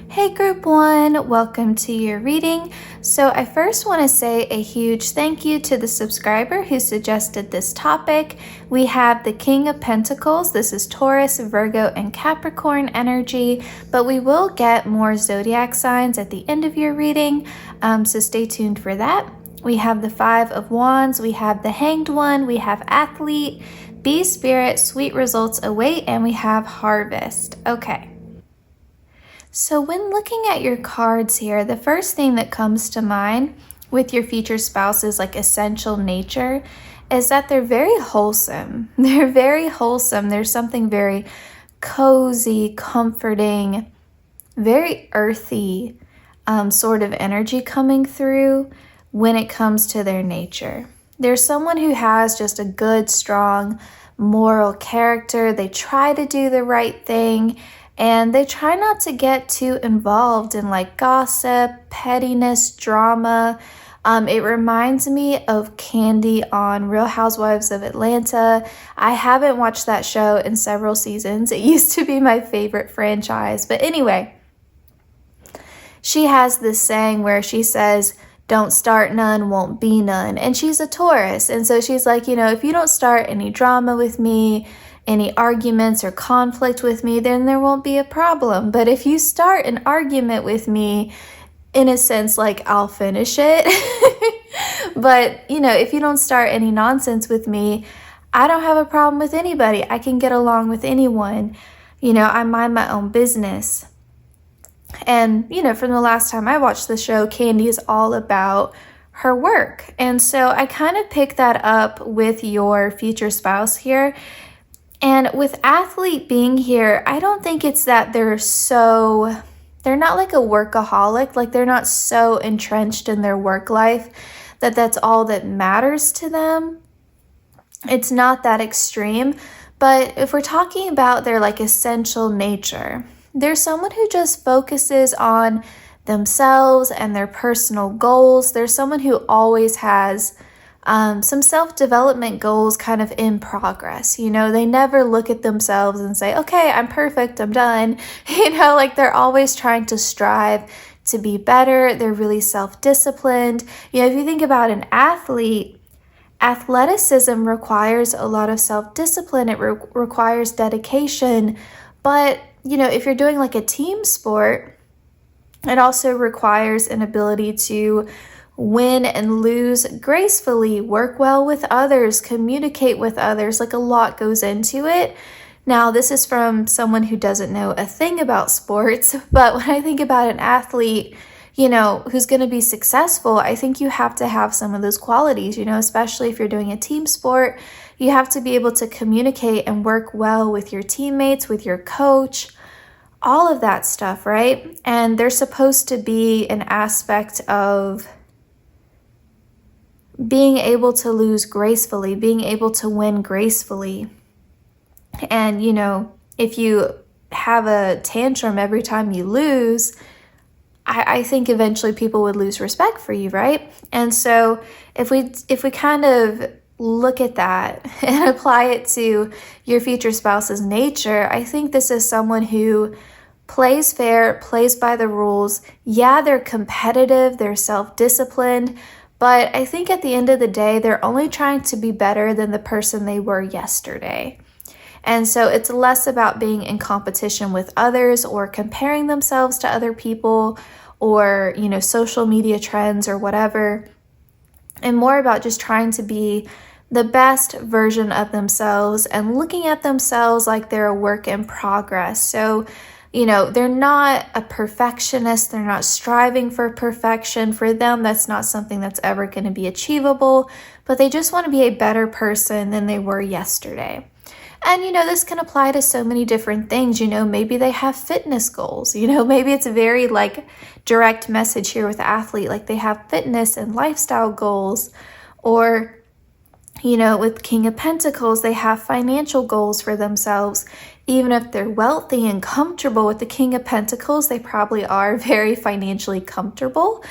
Hey Group 1, welcome to your reading. So I first want to say a huge thank you to the subscriber who suggested this topic. We have the King of Pentacles. This is Taurus, Virgo, and Capricorn energy, but we will get more zodiac signs at the end of your reading, so stay tuned for that. We have the Five of Wands, we have the Hanged One, we have Athlete, Be Spirit, Sweet Results Await, and we have Harvest. Okay. So when looking at your cards here, the first thing that comes to mind with your future spouse's like essential nature is that they're very wholesome. They're very wholesome. There's something very cozy, comforting, very earthy sort of energy coming through when it comes to their nature. There's someone who has just a good, strong, moral character. They try to do the right thing. And they try not to get too involved in like gossip, pettiness, drama. It reminds me of Candy on Real Housewives of Atlanta. I haven't watched that show in several seasons. It used to be my favorite franchise. But anyway, she has this saying where she says, "Don't start none, won't be none." And she's a Taurus. And so she's like, if you don't start any drama with me, any arguments or conflict with me, then there won't be a problem. But if you start an argument with me, in a sense, like I'll finish it. But, if you don't start any nonsense with me, I don't have a problem with anybody. I can get along with anyone. I mind my own business. And, from the last time I watched the show, Candy is all about her work. And so I kind of picked that up with your future spouse here. And with Athlete being here, I don't think it's that they're not like a workaholic, like they're not so entrenched in their work life that that's all that matters to them. It's not that extreme, but if we're talking about their like essential nature, they're someone who just focuses on themselves and their personal goals. They're someone who always has some self-development goals kind of in progress. They never look at themselves and say, okay, I'm perfect, I'm done. Like they're always trying to strive to be better. They're really self-disciplined. If you think about an athlete, athleticism requires a lot of self-discipline. It requires dedication. But, if you're doing like a team sport, it also requires an ability to win and lose gracefully, work well with others, communicate with others. Like a lot goes into it. Now, this is from someone who doesn't know a thing about sports, but when I think about an athlete, who's going to be successful, I think you have to have some of those qualities, especially if you're doing a team sport. You have to be able to communicate and work well with your teammates, with your coach, all of that stuff, right? And there's supposed to be an aspect of being able to lose gracefully, being able to win gracefully. And, if you have a tantrum every time you lose, I think eventually people would lose respect for you, right? And so if we kind of look at that and apply it to your future spouse's nature, I think this is someone who plays fair, plays by the rules. Yeah, they're competitive, they're self-disciplined, but I think at the end of the day, they're only trying to be better than the person they were yesterday. And so it's less about being in competition with others or comparing themselves to other people or, social media trends or whatever, and more about just trying to be the best version of themselves and looking at themselves like they're a work in progress. So they're not a perfectionist. They're not striving for perfection. For them, that's not something that's ever going to be achievable, but they just want to be a better person than they were yesterday. And, this can apply to so many different things. Maybe they have fitness goals. Maybe it's a very direct message here with the athlete. Like they have fitness and lifestyle goals. Or, With King of Pentacles, they have financial goals for themselves. Even if they're wealthy and comfortable with the King of Pentacles, they probably are very financially comfortable.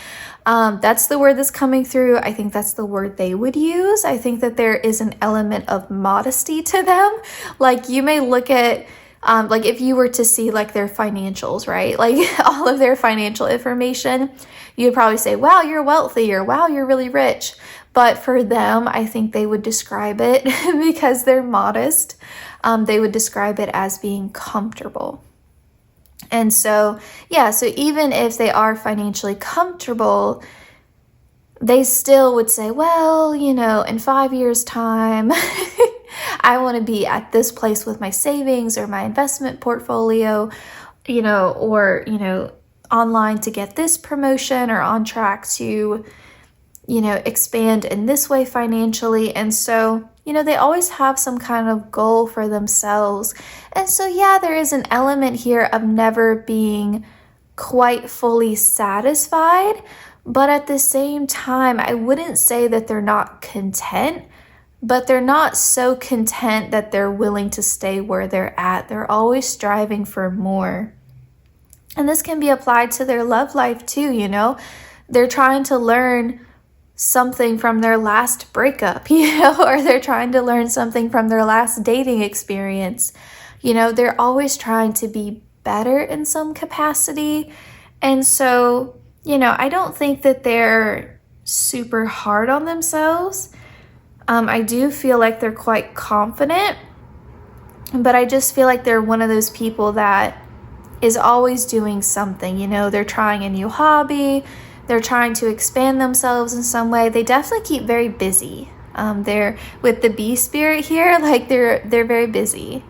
That's the word that's coming through. I think that's the word they would use. I think that there is an element of modesty to them. Like you may look at, like if you were to see like their financials, right? Like all of their financial information, you'd probably say, wow, you're wealthy, or wow, you're really rich. But for them, I think they would describe it because they're modest. They would describe it as being comfortable. And so, so even if they are financially comfortable, they still would say, well, in 5 years' time, I want to be at this place with my savings or my investment portfolio, or, online to get this promotion, or on track to, expand in this way financially. And so, they always have some kind of goal for themselves. And so, there is an element here of never being quite fully satisfied. But at the same time, I wouldn't say that they're not content, but they're not so content that they're willing to stay where they're at. They're always striving for more. And this can be applied to their love life too, They're trying to learn something from their last breakup, or they're trying to learn something from their last dating experience. They're always trying to be better in some capacity. And so, I don't think that they're super hard on themselves. I do feel like they're quite confident, but I just feel like they're one of those people that is always doing something. They're trying a new hobby. They're trying to expand themselves in some way. They definitely keep very busy. They're with the bee spirit here, like they're very busy.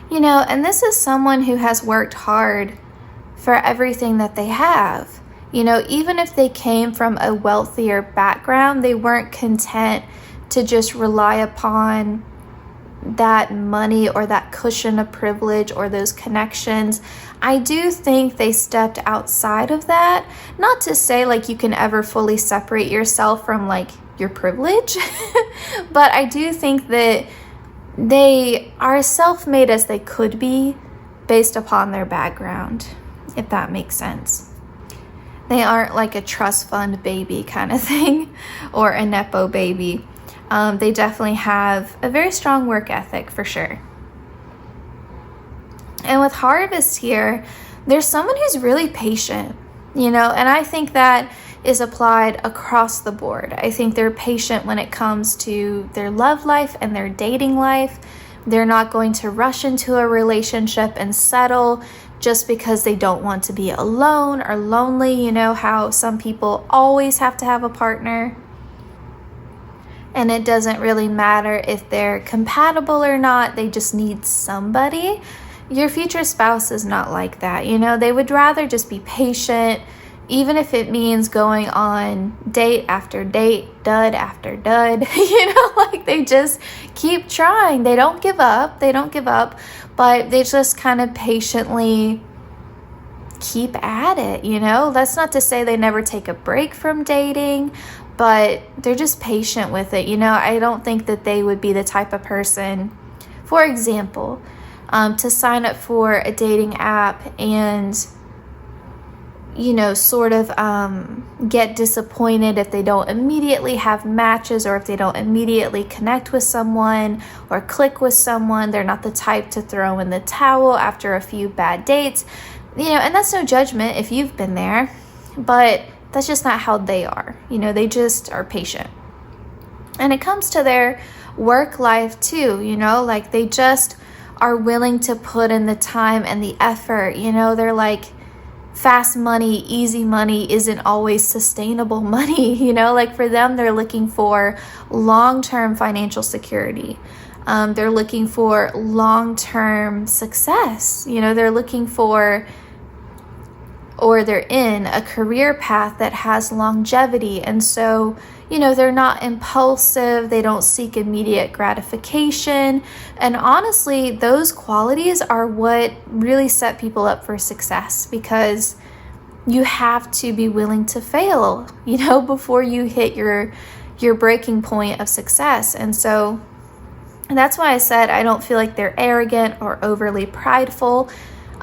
And this is someone who has worked hard for everything that they have. Even if they came from a wealthier background, they weren't content to just rely upon that money or that cushion of privilege or those connections. I do think they stepped outside of that. Not to say like you can ever fully separate yourself from like your privilege, but I do think that they are as self-made as they could be based upon their background, if that makes sense. They aren't like a trust fund baby kind of thing or a Nepo baby. They definitely have a very strong work ethic for sure. And with Harvest here, there's someone who's really patient, and I think that is applied across the board. I think they're patient when it comes to their love life and their dating life. They're not going to rush into a relationship and settle just because they don't want to be alone or lonely. How some people always have to have a partner. And it doesn't really matter if they're compatible or not. They just need somebody. Your future spouse is not like that. They would rather just be patient, even if it means going on date after date, dud after dud. Like they just keep trying. They don't give up. But they just kind of patiently keep at it. That's not to say they never take a break from dating, but they're just patient with it. I don't think that they would be the type of person, for example, to sign up for a dating app and, sort of get disappointed if they don't immediately have matches or if they don't immediately connect with someone or click with someone. They're not the type to throw in the towel after a few bad dates, and that's no judgment if you've been there, but that's just not how they are. They just are patient. And it comes to their work life too, like they just are willing to put in the time and the effort. They're like, fast money, easy money isn't always sustainable money. Like for them, they're looking for long-term financial security. They're looking for long-term success. They're looking for, or they're in a career path that has longevity. And so, they're not impulsive. They don't seek immediate gratification. And honestly, those qualities are what really set people up for success, because you have to be willing to fail, before you hit your your breaking point of success. And so that's why I said I don't feel like they're arrogant or overly prideful.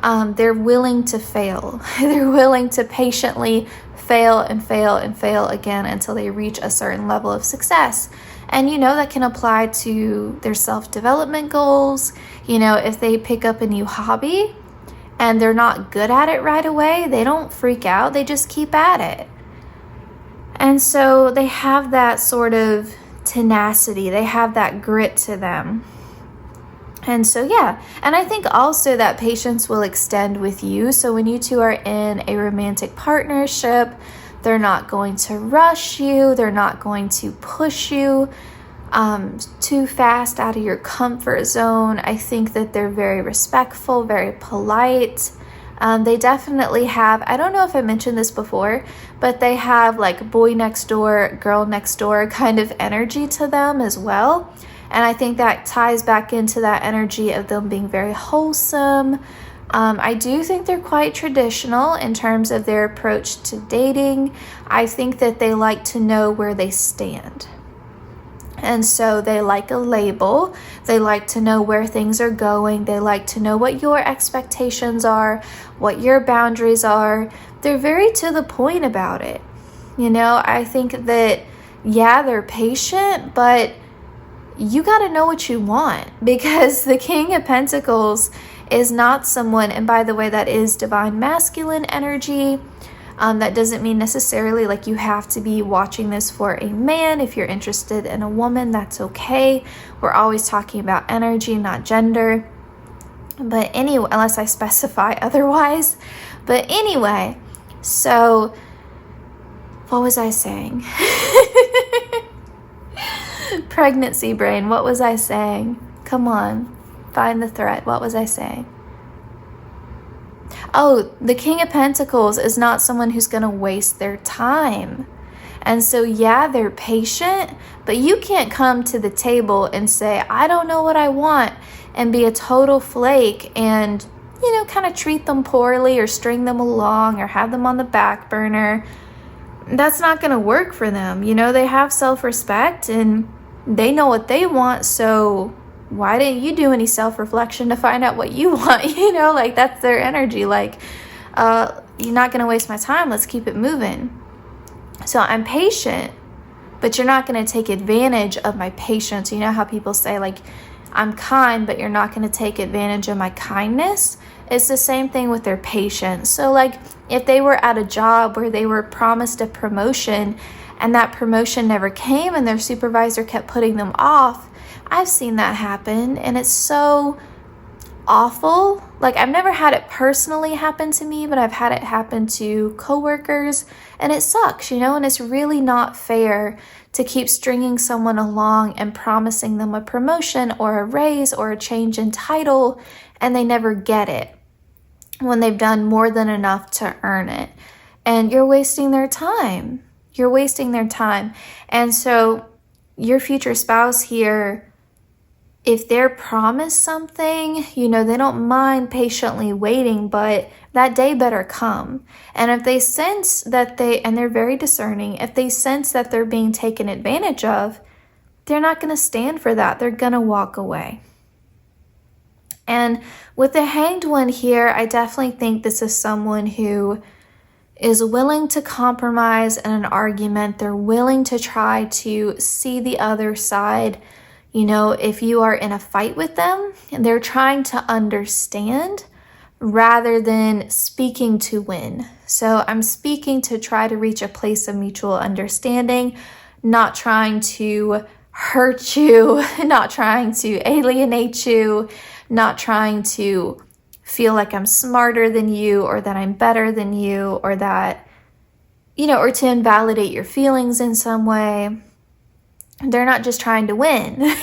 They're willing to fail. They're willing to patiently fail and fail and fail again until they reach a certain level of success. And that can apply to their self-development goals. If they pick up a new hobby and they're not good at it right away, they don't freak out, they just keep at it. And so they have that sort of tenacity, they have that grit to them. And so, and I think also that patience will extend with you. So when you two are in a romantic partnership, they're not going to rush you. They're not going to push you too fast out of your comfort zone. I think that they're very respectful, very polite. They definitely have, I don't know if I mentioned this before, but they have like boy next door, girl next door kind of energy to them as well. And I think that ties back into that energy of them being very wholesome. I do think they're quite traditional in terms of their approach to dating. I think that they like to know where they stand. And so they like a label. They like to know where things are going. They like to know what your expectations are, what your boundaries are. They're very to the point about it. I think that, they're patient, but you got to know what you want, because the King of Pentacles is not someone, and by the way, that is divine masculine energy. That doesn't mean necessarily like you have to be watching this for a man. If you're interested in a woman, that's okay. We're always talking about energy, not gender. But anyway, unless I specify otherwise. But anyway, so what was I saying? Pregnancy brain, what was I saying? Come on, find the thread. What was I saying? Oh, the King of Pentacles is not someone who's going to waste their time. And so, they're patient, but you can't come to the table and say, I don't know what I want, and be a total flake and, kind of treat them poorly or string them along or have them on the back burner. That's not going to work for them. They have self-respect and they know what they want, so why didn't you do any self-reflection to find out what you want? Like that's their energy. Like, you're not going to waste my time. Let's keep it moving. So I'm patient, but you're not going to take advantage of my patience. You know how people say like, I'm kind, but you're not going to take advantage of my kindness. It's the same thing with their patience. So like if they were at a job where they were promised a promotion and that promotion never came and their supervisor kept putting them off, I've seen that happen, and it's so awful. Like I've never had it personally happen to me, but I've had it happen to coworkers, and it sucks, and it's really not fair to keep stringing someone along and promising them a promotion or a raise or a change in title, and they never get it when they've done more than enough to earn it. And you're wasting their time. You're wasting their time. And so your future spouse here, if they're promised something, they don't mind patiently waiting, but that day better come. And if they sense that and they're very discerning, if they sense that they're being taken advantage of, they're not going to stand for that. They're going to walk away. And with the Hanged One here, I definitely think this is someone who is willing to compromise in an argument. They're willing to try to see the other side. If you are in a fight with them, they're trying to understand rather than speaking to win. So I'm speaking to try to reach a place of mutual understanding, not trying to hurt you, not trying to alienate you, not trying to feel like I'm smarter than you or that I'm better than you or that, or to invalidate your feelings in some way. They're not just trying to win,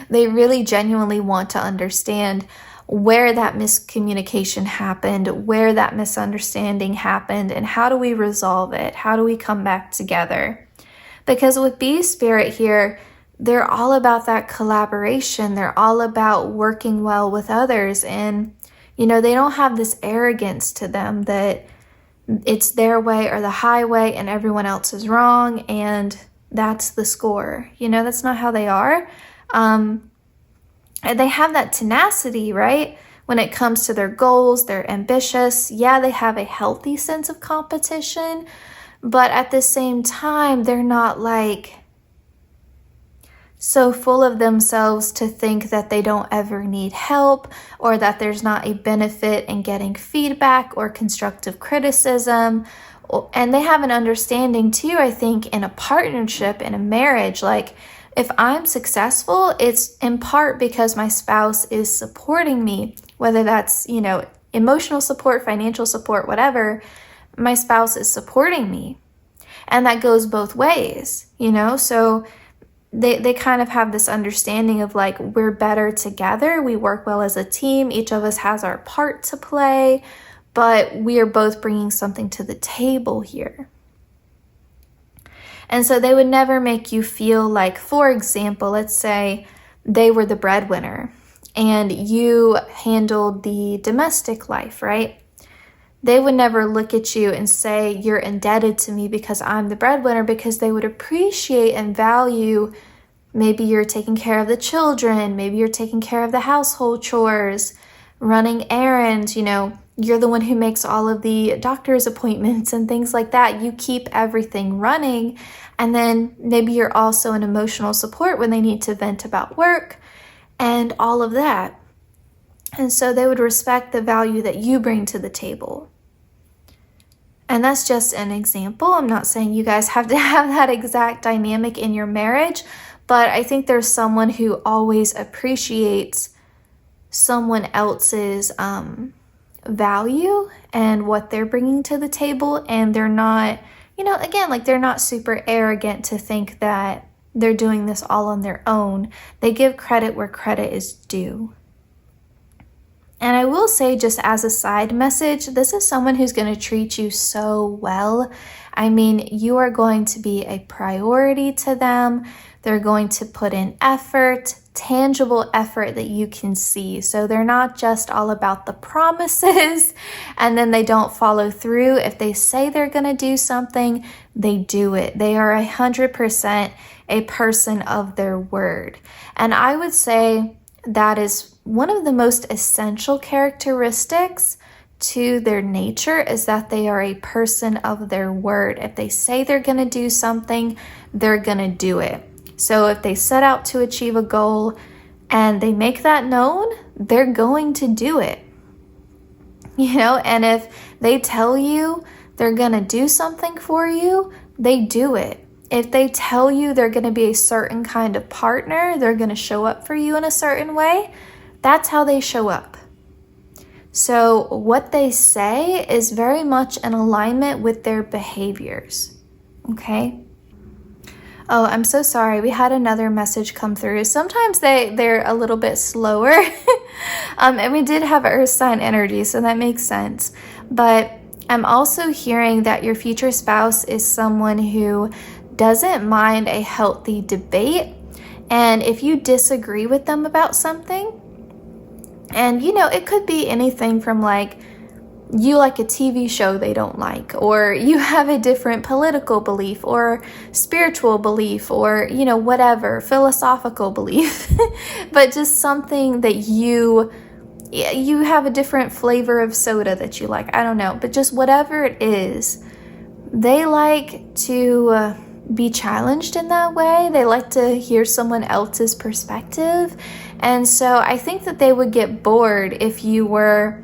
they really genuinely want to understand where that miscommunication happened, where that misunderstanding happened, and how do we resolve it? How do we come back together? Because with Bee Spirit here, they're all about that collaboration. They're all about working well with others. And, they don't have this arrogance to them that it's their way or the highway and everyone else is wrong. And that's the score. That's not how they are. And they have that tenacity, right? When it comes to their goals, they're ambitious. Yeah, they have a healthy sense of competition, but at the same time, they're not like so full of themselves to think that they don't ever need help, or that there's not a benefit in getting feedback or constructive criticism. And they have an understanding too, I think, in a partnership, in a marriage, like if I'm successful, it's in part because my spouse is supporting me, whether that's, emotional support, financial support, whatever. My spouse is supporting me. And that goes both ways, so they kind of have this understanding of like, we're better together. We work well as a team. Each of us has our part to play, but we are both bringing something to the table here. And so they would never make you feel like, for example, let's say they were the breadwinner and you handled the domestic life, right? They would never look at you and say, you're indebted to me because I'm the breadwinner, because they would appreciate and value, maybe you're taking care of the children, maybe you're taking care of the household chores, running errands, you're the one who makes all of the doctor's appointments and things like that. You keep everything running. And then maybe you're also an emotional support when they need to vent about work and all of that. And so they would respect the value that you bring to the table. And that's just an example. I'm not saying you guys have to have that exact dynamic in your marriage, but I think there's someone who always appreciates someone else's value and what they're bringing to the table. And they're not, again, like they're not super arrogant to think that they're doing this all on their own. They give credit where credit is due. And I will say, just as a side message, this is someone who's going to treat you so well. I mean, you are going to be a priority to them. They're going to put in effort, tangible effort that you can see. So they're not just all about the promises and then they don't follow through. If they say they're going to do something, they do it. They are 100% a person of their word. And I would say that is one of the most essential characteristics to their nature, is that they are a person of their word. If they say they're going to do something, they're going to do it. So if they set out to achieve a goal and they make that known, they're going to do it. And if they tell you they're going to do something for you, they do it. If they tell you they're going to be a certain kind of partner, they're going to show up for you in a certain way, that's how they show up. So what they say is very much in alignment with their behaviors. Okay? Oh, I'm so sorry. We had another message come through. Sometimes they're a little bit slower. And we did have earth sign energy, so that makes sense. But I'm also hearing that your future spouse is someone who doesn't mind a healthy debate. And if you disagree with them about something, and it could be anything from like, you like a TV show they don't like, or you have a different political belief or spiritual belief, or, whatever, philosophical belief, but just something that you have a different flavor of soda that you like. I don't know, but just whatever it is, they like to be challenged in that way. They like to hear someone else's perspective. And so I think that they would get bored if you were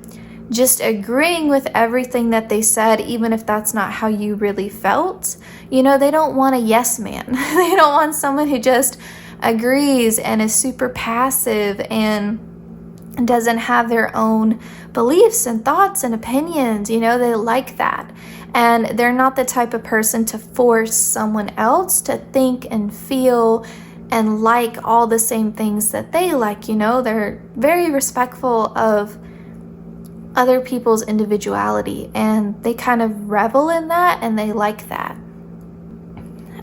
just agreeing with everything that they said, even if that's not how you really felt. They don't want a yes man. They don't want someone who just agrees and is super passive and doesn't have their own beliefs and thoughts and opinions. They like that. And they're not the type of person to force someone else to think and feel and like all the same things that they like. They're very respectful of other people's individuality, and they kind of revel in that, and they like that.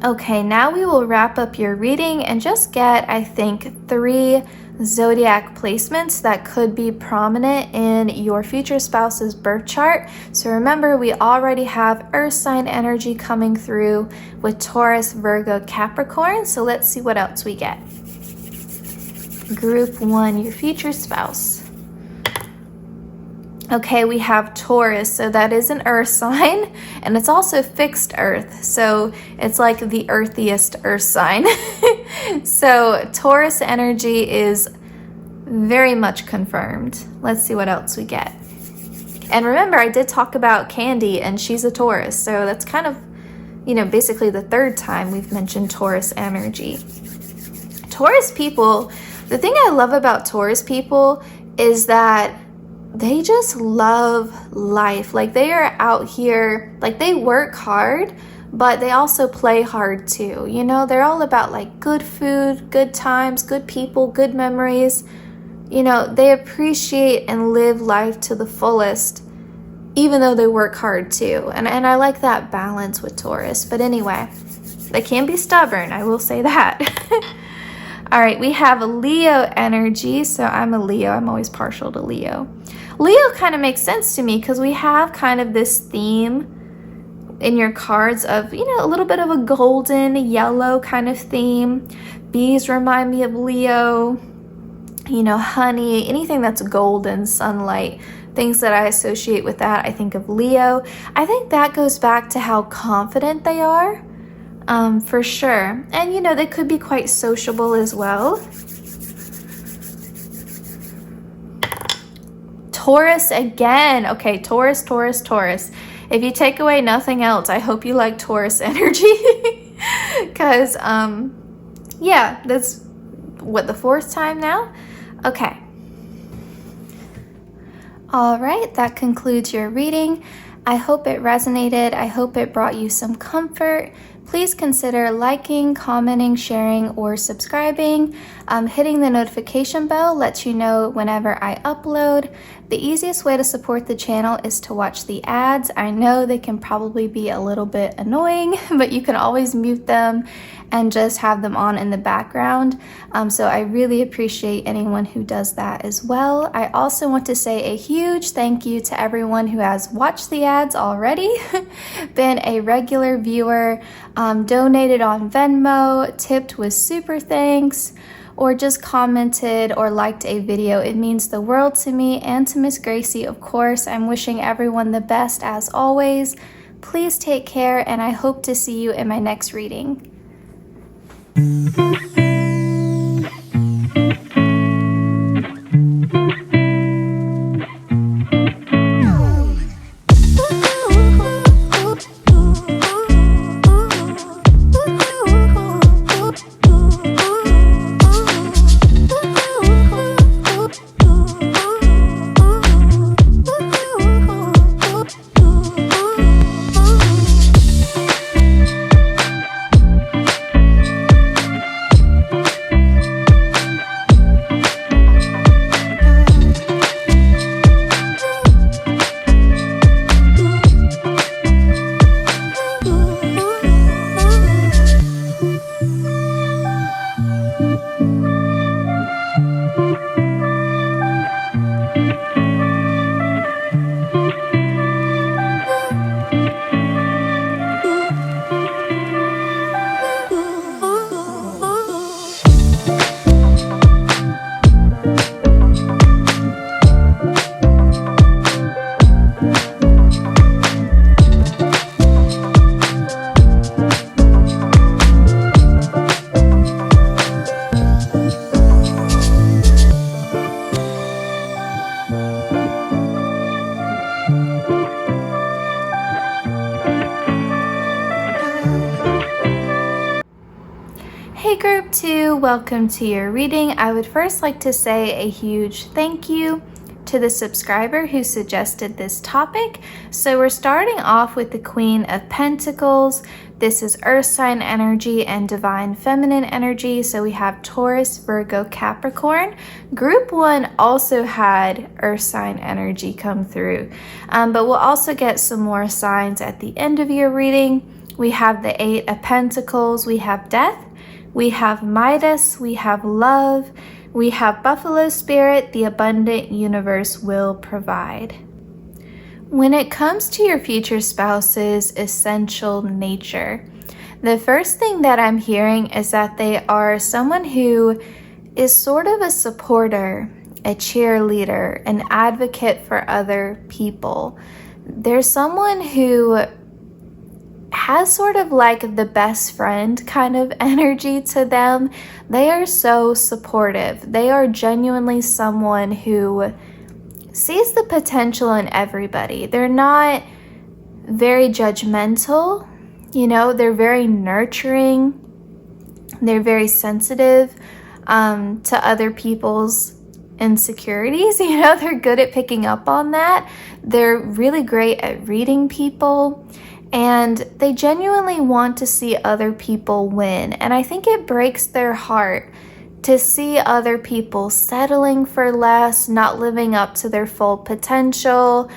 Okay, now we will wrap up your reading and just get, I think, 3 zodiac placements that could be prominent in your future spouse's birth chart. So remember, we already have earth sign energy coming through with Taurus, Virgo, Capricorn. So let's see what else we get. Group 1, your future spouse. Okay, we have Taurus, so that is an earth sign, and it's also fixed earth, so it's like the earthiest earth sign. So Taurus energy is very much confirmed. Let's see what else we get. And remember, I did talk about Candy, and she's a Taurus, so that's kind of, you know, basically the 3rd time we've mentioned Taurus energy. Taurus people, the thing I love about Taurus people is that they just love life. Like, they are out here, like, they work hard, but they also play hard too. You know, they're all about like good food, good times, good people, good memories. You know, they appreciate and live life to the fullest, even though they work hard too. And I like that balance with Taurus. But anyway, they can be stubborn, I will say that. All right, we have a Leo energy. So I'm a Leo. I'm always partial to Leo. Leo kind of makes sense to me because we have kind of this theme in your cards of, you know, a little bit of a golden yellow kind of theme. Bees remind me of Leo, you know, honey, anything that's golden, sunlight, things that I associate with that, I think of Leo. I think that goes back to how confident they are, for sure. And, you know, they could be quite sociable as well. Taurus again. Okay, Taurus, Taurus, Taurus. If you take away nothing else, I hope you like Taurus energy. Because, yeah, that's, what, the 4th time now? Okay. All right, that concludes your reading. I hope it resonated. I hope it brought you some comfort. Please consider liking, commenting, sharing, or subscribing. Hitting the notification bell lets you know whenever I upload. The easiest way to support the channel is to watch the ads. I know they can probably be a little bit annoying, but you can always mute them and just have them on in the background. So I really appreciate anyone who does that as well. I also want to say a huge thank you to everyone who has watched the ads already, been a regular viewer, donated on Venmo, tipped with SuperThanks, or just commented or liked a video. It means the world to me and to Miss Gracie, of course. I'm wishing everyone the best as always. Please take care, and I hope to see you in my next reading. Hey Group 2, welcome to your reading. I would first like to say a huge thank you to the subscriber who suggested this topic. So we're starting off with the Queen of Pentacles. This is Earth sign energy and Divine Feminine energy. So we have Taurus, Virgo, Capricorn. Group 1 also had Earth sign energy come through. But we'll also get some more signs at the end of your reading. We have the Eight of Pentacles, we have death, we have Midas, we have love, we have Buffalo Spirit, the abundant universe will provide. When it comes to your future spouse's essential nature, the first thing that I'm hearing is that they are someone who is sort of a supporter, a cheerleader, an advocate for other people. They're someone who has sort of like the best friend kind of energy to them. They are so supportive. They are genuinely someone who sees the potential in everybody. They're not very judgmental, they're very nurturing. They're very sensitive to other people's insecurities. They're good at picking up on that. They're really great at reading people. And they genuinely want to see other people win. And I think it breaks their heart to see other people settling for less, not living up to their full potential.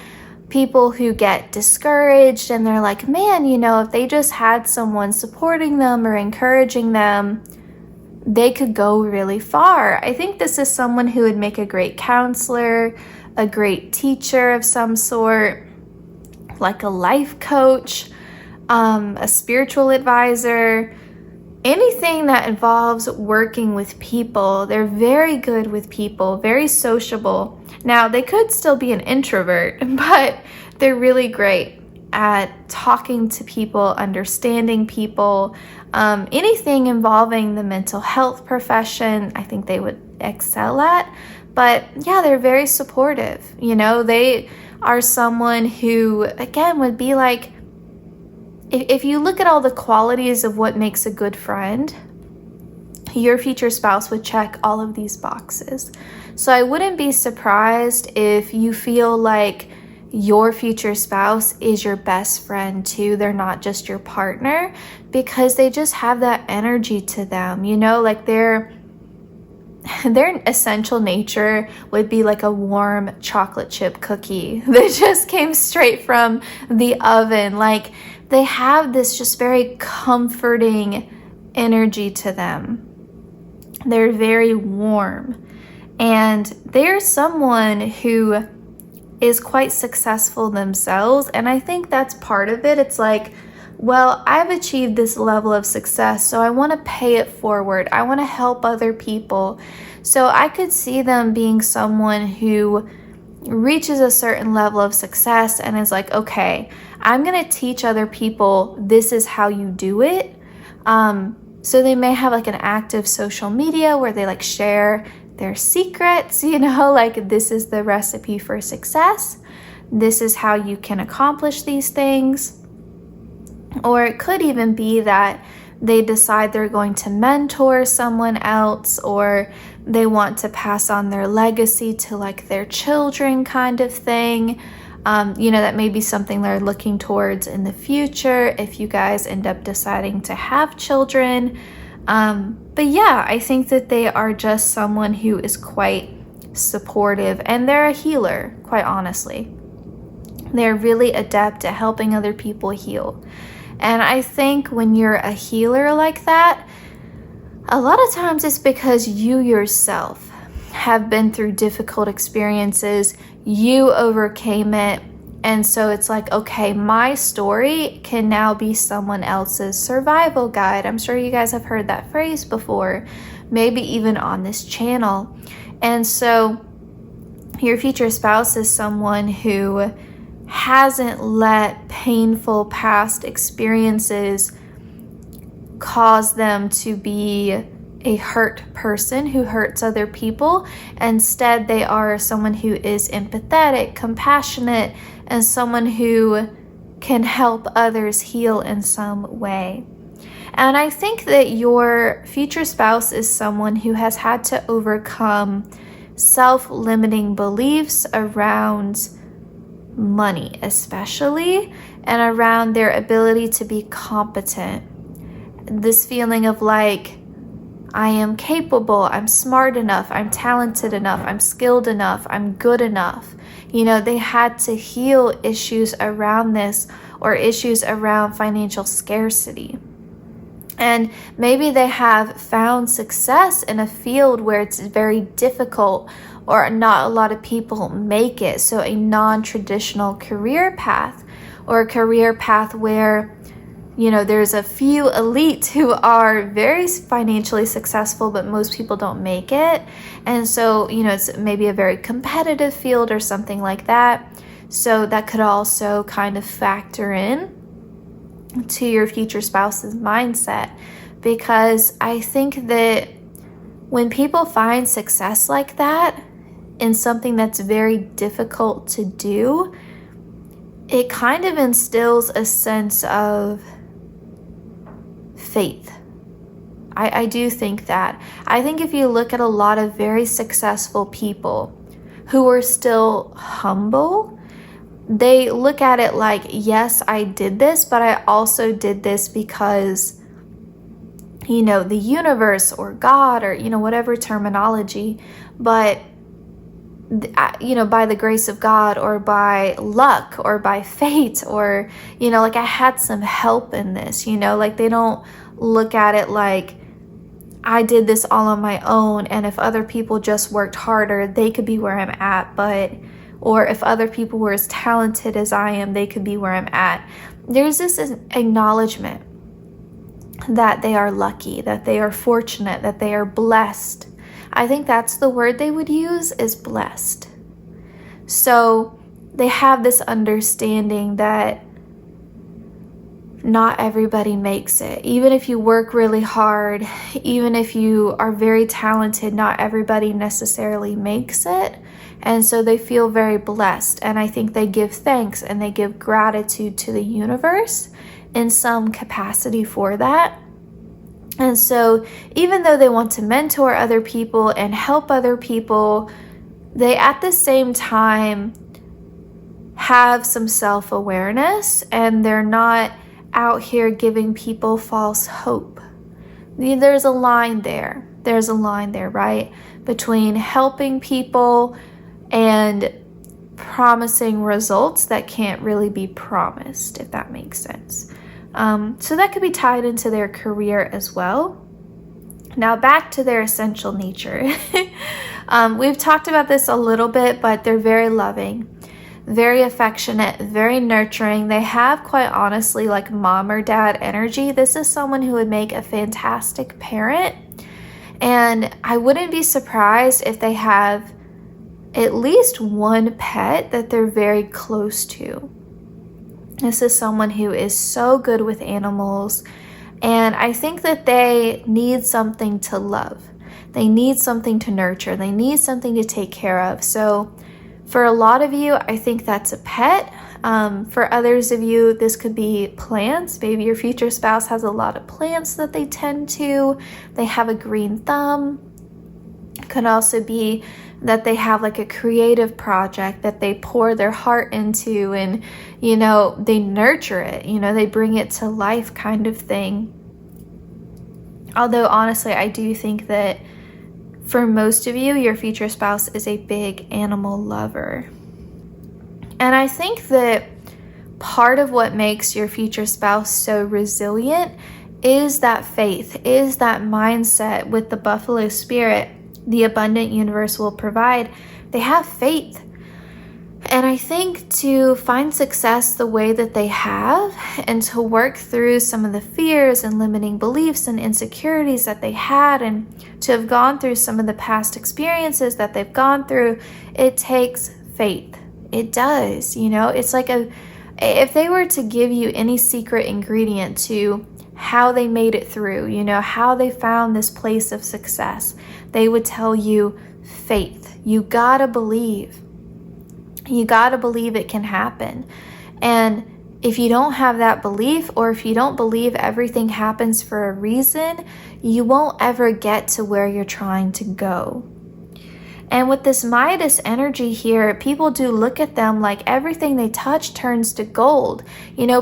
People who get discouraged and they're like, man, if they just had someone supporting them or encouraging them, they could go really far. I think this is someone who would make a great counselor, a great teacher of some sort, like a life coach, a spiritual advisor, anything that involves working with people. They're very good with people, very sociable. Now, they could still be an introvert, but they're really great at talking to people, understanding people, anything involving the mental health profession, I think they would excel at. But yeah, they're very supportive. They are someone who, again, would be like, if you look at all the qualities of what makes a good friend, your future spouse would check all of these boxes. So I wouldn't be surprised if you feel like your future spouse is your best friend too. They're not just your partner, because they just have that energy to them, like their essential nature would be like a warm chocolate chip cookie that just came straight from the oven. Like, they have this just very comforting energy to them. They're very warm, and they're someone who is quite successful themselves. And I think that's part of it. It's like, well, I've achieved this level of success, so I want to pay it forward. I want to help other people. So I could see them being someone who reaches a certain level of success and is like, okay, I'm going to teach other people this is how you do it. So they may have like an active social media where they like share their secrets, like this is the recipe for success. This is how you can accomplish these things. Or it could even be that they decide they're going to mentor someone else, or they want to pass on their legacy to like their children kind of thing. That may be something they're looking towards in the future if you guys end up deciding to have children. But yeah, I think that they are just someone who is quite supportive, and they're a healer, quite honestly. They're really adept at helping other people heal. And I think when you're a healer like that, a lot of times it's because you yourself have been through difficult experiences, you overcame it, and so it's like, okay, my story can now be someone else's survival guide. I'm sure you guys have heard that phrase before, maybe even on this channel. And so your future spouse is someone who hasn't let painful past experiences cause them to be a hurt person who hurts other people. Instead, they are someone who is empathetic, compassionate, and someone who can help others heal in some way. And I think that your future spouse is someone who has had to overcome self-limiting beliefs around money, especially, and around their ability to be competent. This feeling of like, I am capable, I'm smart enough, I'm talented enough, I'm skilled enough, I'm good enough. They had to heal issues around this, or issues around financial scarcity. And maybe they have found success in a field where it's very difficult, or not a lot of people make it. So a non-traditional career path, or a career path where there's a few elite who are very financially successful, but most people don't make it. And so, it's maybe a very competitive field or something like that. So that could also kind of factor in to your future spouse's mindset, because I think that when people find success like that in something that's very difficult to do, it kind of instills a sense of faith. I do think that. I think if you look at a lot of very successful people who are still humble, they look at it like, yes, I did this, but I also did this because, the universe or God, or, whatever terminology, but, by the grace of God, or by luck, or by fate, or, I had some help in this, like they don't look at it like I did this all on my own, and if other people just worked harder, they could be where I'm at, or if other people were as talented as I am, they could be where I'm at. There's this acknowledgement that they are lucky, that they are fortunate, that they are blessed. I think that's the word they would use, is blessed. So they have this understanding that not everybody makes it. Even if you work really hard, even if you are very talented, not everybody necessarily makes it. And so they feel very blessed. And I think they give thanks and they give gratitude to the universe in some capacity for that. And so even though they want to mentor other people and help other people, they at the same time have some self-awareness, and they're not out here giving people false hope. There's a line there. There's a line there, right? Between helping people and promising results that can't really be promised, if that makes sense. So that could be tied into their career as well. Now back to their essential nature. We've talked about this a little bit, but they're very loving, very affectionate, very nurturing. They have, quite honestly, like mom or dad energy. This is someone who would make a fantastic parent. And I wouldn't be surprised if they have at least one pet that they're very close to. This is someone who is so good with animals. And I think that they need something to love. They need something to nurture. They need something to take care of. So for a lot of you, I think that's a pet. For others of you, this could be plants. Maybe your future spouse has a lot of plants that they tend to. They have a green thumb. It could also be that they have like a creative project that they pour their heart into, and, they nurture it, they bring it to life, kind of thing. Although honestly, I do think that for most of you, your future spouse is a big animal lover. And I think that part of what makes your future spouse so resilient is that faith, is that mindset with the buffalo spirit. The abundant universe will provide. They have faith. And I think to find success the way that they have, and to work through some of the fears and limiting beliefs and insecurities that they had, and to have gone through some of the past experiences that they've gone through, it takes faith. It does. It's like if they were to give you any secret ingredient to how they made it through, how they found this place of success, they would tell you faith. You gotta believe. You gotta believe it can happen. And if you don't have that belief, or if you don't believe everything happens for a reason, you won't ever get to where you're trying to go. And with this Midas energy here, people do look at them like everything they touch turns to gold.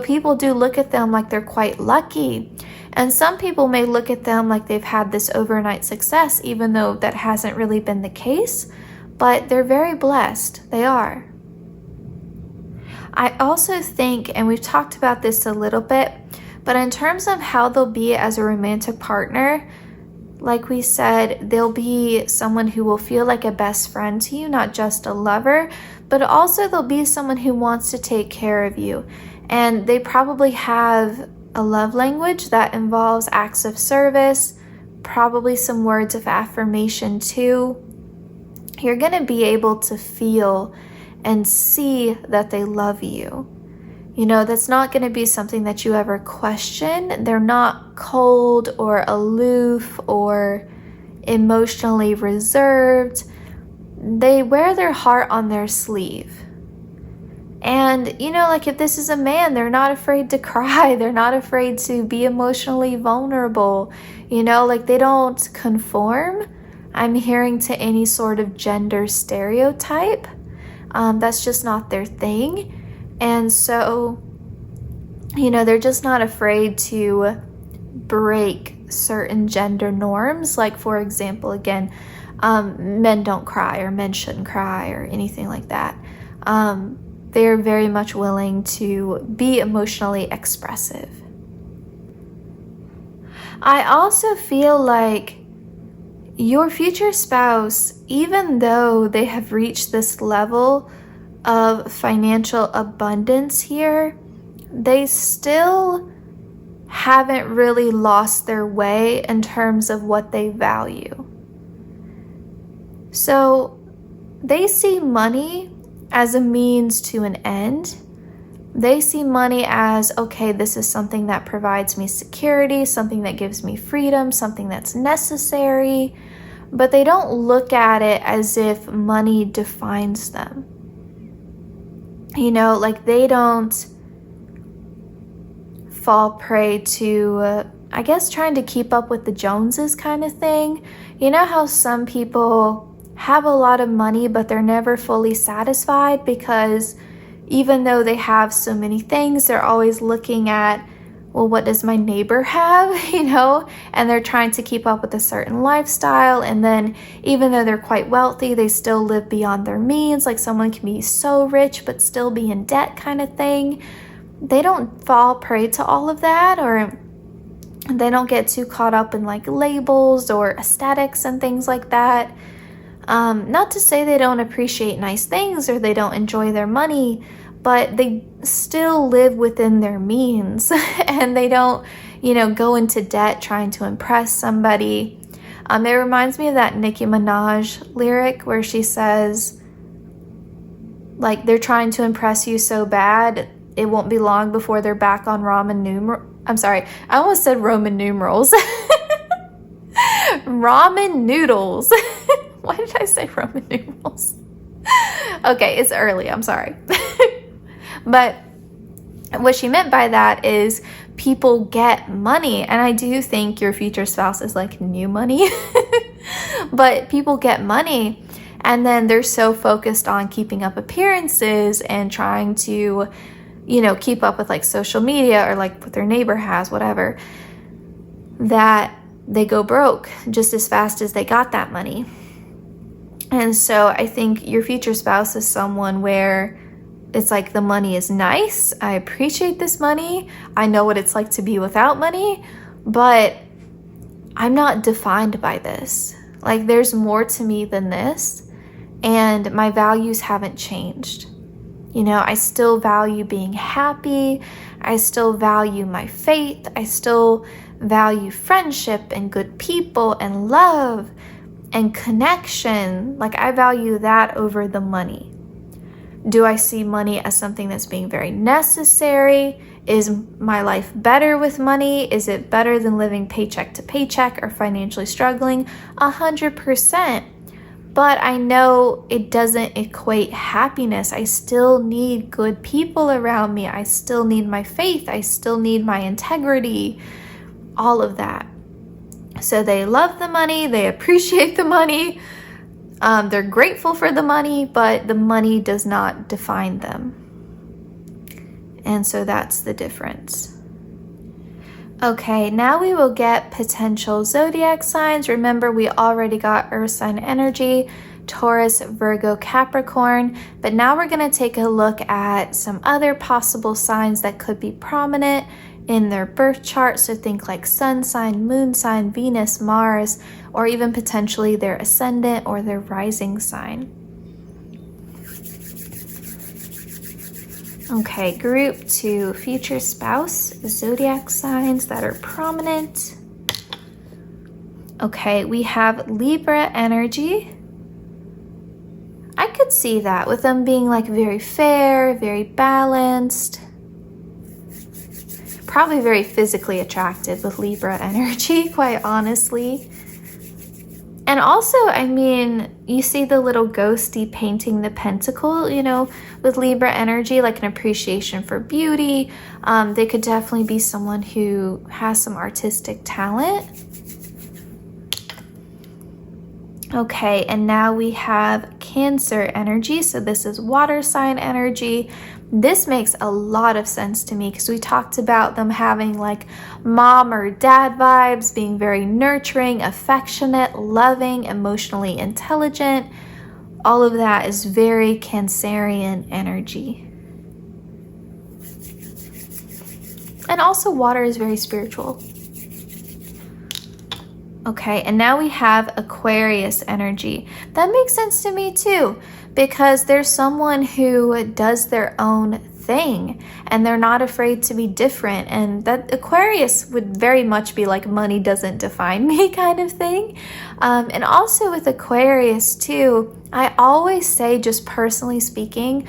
People do look at them like they're quite lucky. And some people may look at them like they've had this overnight success, even though that hasn't really been the case, but they're very blessed. They are. I also think, and we've talked about this a little bit, but in terms of how they'll be as a romantic partner, like we said, they'll be someone who will feel like a best friend to you, not just a lover, but also they'll be someone who wants to take care of you. And they probably have a love language that involves acts of service, probably some words of affirmation too. You're going to be able to feel and see that they love you. You know, that's not going to be something that you ever question. They're not cold or aloof or emotionally reserved. They wear their heart on their sleeve. And, you know, like if this is a man, they're not afraid to cry. They're not afraid to be emotionally vulnerable. You know, like they don't conform, I'm hearing, to any sort of gender stereotype. That's just not their thing. And so, you know, they're just not afraid to break certain gender norms. Like, for example, again, men don't cry, or men shouldn't cry, or anything like that. They're very much willing to be emotionally expressive. I also feel like your future spouse, even though they have reached this level of financial abundance here, they still haven't really lost their way in terms of what they value. So they see money as a means to an end. They see money as, okay, this is something that provides me security, something that gives me freedom, something that's necessary, but they don't look at it as if money defines them. You know, like they don't fall prey to, I guess, trying to keep up with the Joneses kind of thing. You know how some people have a lot of money, but they're never fully satisfied because even though they have so many things, they're always looking at, well, what does my neighbor have, you know? And they're trying to keep up with a certain lifestyle. And then even though they're quite wealthy, they still live beyond their means. Like someone can be so rich, but still be in debt kind of thing. They don't fall prey to all of that, or they don't get too caught up in like labels or aesthetics and things like that. Not to say they don't appreciate nice things or they don't enjoy their money, but they still live within their means and they don't, you know, go into debt trying to impress somebody. It reminds me of that Nicki Minaj lyric where she says, like, they're trying to impress you so bad, it won't be long before they're back on Roman numerals. I'm sorry, I almost said Roman numerals. Ramen noodles. Why did I say Roman numerals? Okay, it's early, I'm sorry. But what she meant by that is people get money, and I do think your future spouse is like new money, but people get money and then they're so focused on keeping up appearances and trying to, you know, keep up with like social media or like what their neighbor has, whatever, that they go broke just as fast as they got that money. And so I think your future spouse is someone where it's like the money is nice. I appreciate this money. I know what it's like to be without money, but I'm not defined by this. Like there's more to me than this, and my values haven't changed. You know, I still value being happy. I still value my faith. I still value friendship and good people and love and connection. Like I value that over the money. Do I see money as something that's being very necessary? Is my life better with money? Is it better than living paycheck to paycheck or financially struggling? 100%. But I know it doesn't equate happiness. I still need good people around me. I still need my faith. I still need my integrity. All of that. So they love the money. They appreciate the money. They're grateful for the money, but the money does not define them. And so that's the difference. Okay, now we will get potential zodiac signs. Remember, we already got Earth sign energy, Taurus, Virgo, Capricorn, but now we're going to take a look at some other possible signs that could be prominent in their birth chart. So think like sun sign, moon sign, Venus, Mars, or even potentially their ascendant or their rising sign. Okay, group 2, future spouse, zodiac signs that are prominent. Okay, we have Libra energy. I could see that with them being like very fair, very balanced. Probably very physically attractive with Libra energy, quite honestly. And also, I mean, you see the little ghosty painting the pentacle, you know, with Libra energy, like an appreciation for beauty. They could definitely be someone who has some artistic talent. Okay, and now we have Cancer energy. So this is water sign energy. This makes a lot of sense to me because we talked about them having like mom or dad vibes, being very nurturing, affectionate, loving, emotionally intelligent. All of that is very Cancerian energy. And also water is very spiritual. Okay, and now we have Aquarius energy. That makes sense to me too, because there's someone who does their own thing and they're not afraid to be different. And that Aquarius would very much be like money doesn't define me kind of thing. And also with Aquarius too, I always say, just personally speaking,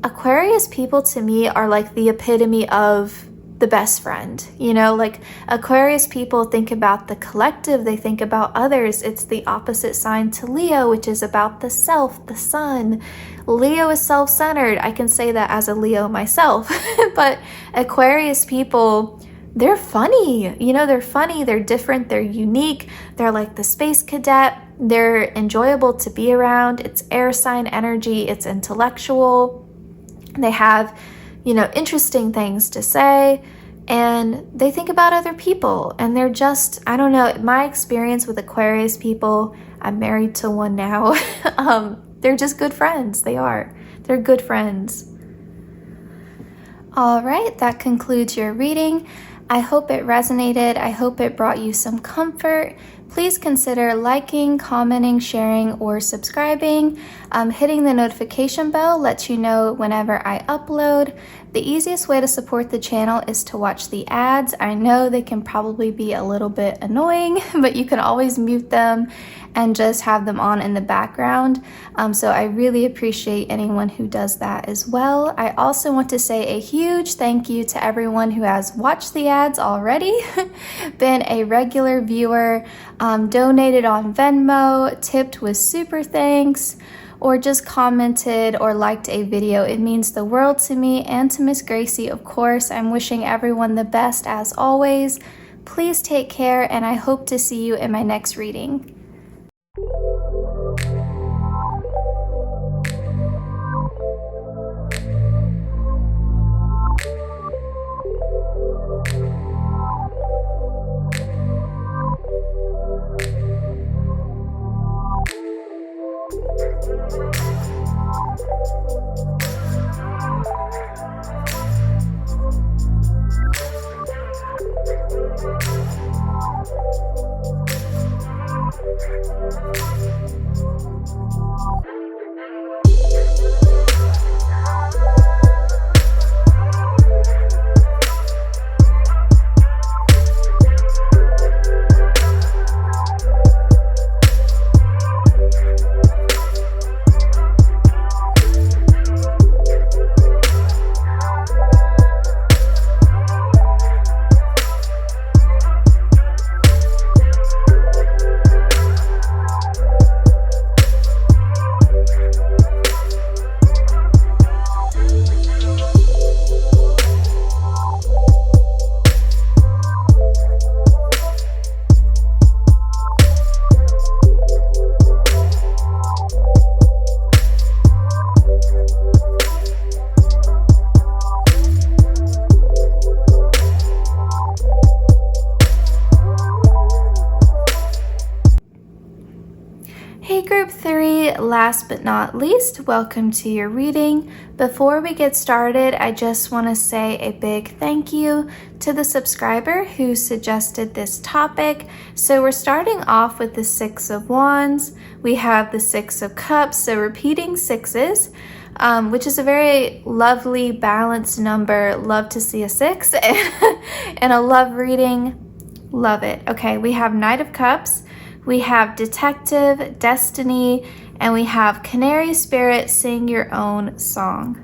Aquarius people to me are like the epitome of the best friend. You know, like Aquarius people think about the collective, they think about others. It's the opposite sign to Leo, which is about the self, the sun. Leo is self-centered. I can say that as a Leo myself. But Aquarius people, they're funny. You know, they're funny, they're different, they're unique. They're like the space cadet. They're enjoyable to be around. It's air sign energy. It's intellectual. They have, you know, interesting things to say, and they think about other people, and they're just, I don't know, my experience with Aquarius people, I'm married to one now, they're just good friends. They're good friends. All right, that concludes your reading. I hope it resonated. I hope it brought you some comfort. Please consider liking, commenting, sharing, or subscribing. Hitting the notification bell lets you know whenever I upload. The easiest way to support the channel is to watch the ads. I know they can probably be a little bit annoying, but you can always mute them and just have them on in the background. So I really appreciate anyone who does that as well. I also want to say a huge thank you to everyone who has watched the ads already, been a regular viewer, donated on Venmo, tipped with SuperThanks, or just commented or liked a video. It means the world to me and to Miss Gracie, of course. I'm wishing everyone the best as always. Please take care, and I hope to see you in my next reading. last but not least, welcome to your reading. Before we get started, I just want to say a big thank you to the subscriber who suggested this topic. So we're starting off with the Six of Wands. We have the Six of Cups, so repeating sixes, which is a very lovely, balanced number. Love to see a six and a love reading. Love it. Okay, we have Knight of Cups, we have Detective, Destiny, and we have Canary Spirit, Sing Your Own Song.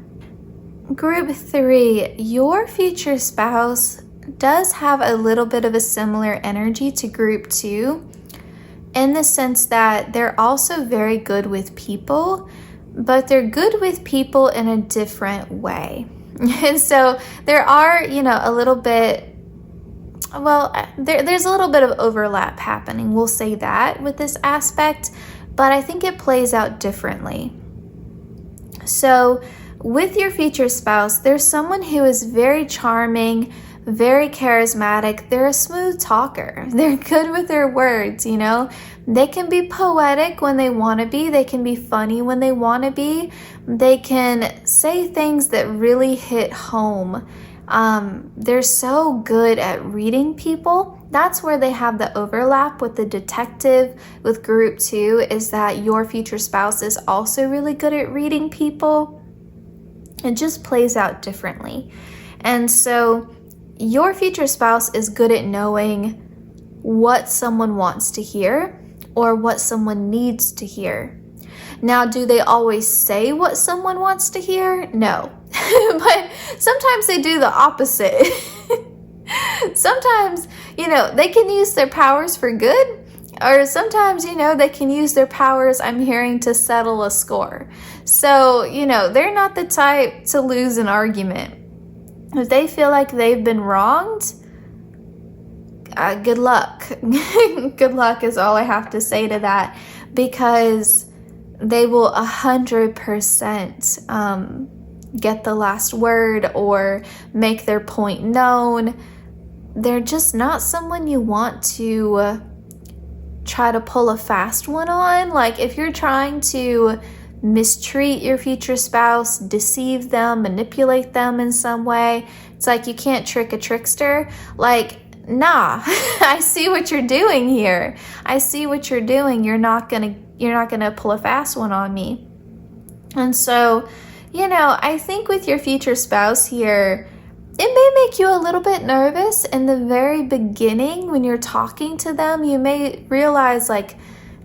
Group 3, your future spouse does have a little bit of a similar energy to Group 2 in the sense that they're also very good with people, but they're good with people in a different way. And so there are, a little bit, there's a little bit of overlap happening, we'll say that, with this aspect, but I think it plays out differently. So with your future spouse, there's someone who is very charming, very charismatic. They're a smooth talker. They're good with their words, They can be poetic when they want to be. They can be funny when they want to be. They can say things that really hit home. They're so good at reading people. That's where they have the overlap with the detective with Group 2, is that your future spouse is also really good at reading people. It just plays out differently. And so your future spouse is good at knowing what someone wants to hear or what someone needs to hear. Now, do they always say what someone wants to hear? No. But sometimes they do the opposite. Sometimes, they can use their powers for good, or sometimes, they can use their powers, I'm hearing, to settle a score. So, they're not the type to lose an argument. If they feel like they've been wronged, good luck. Good luck is all I have to say to that, because they will 100% get the last word or make their point known. They're just not someone you want to try to pull a fast one on. Like, if you're trying to mistreat your future spouse, deceive them, manipulate them in some way, it's like you can't trick a trickster. Like, nah, I see what you're doing here. I see what you're doing. You're not gonna pull a fast one on me. And so, I think with your future spouse here, it may make you a little bit nervous in the very beginning when you're talking to them. You may realize, like,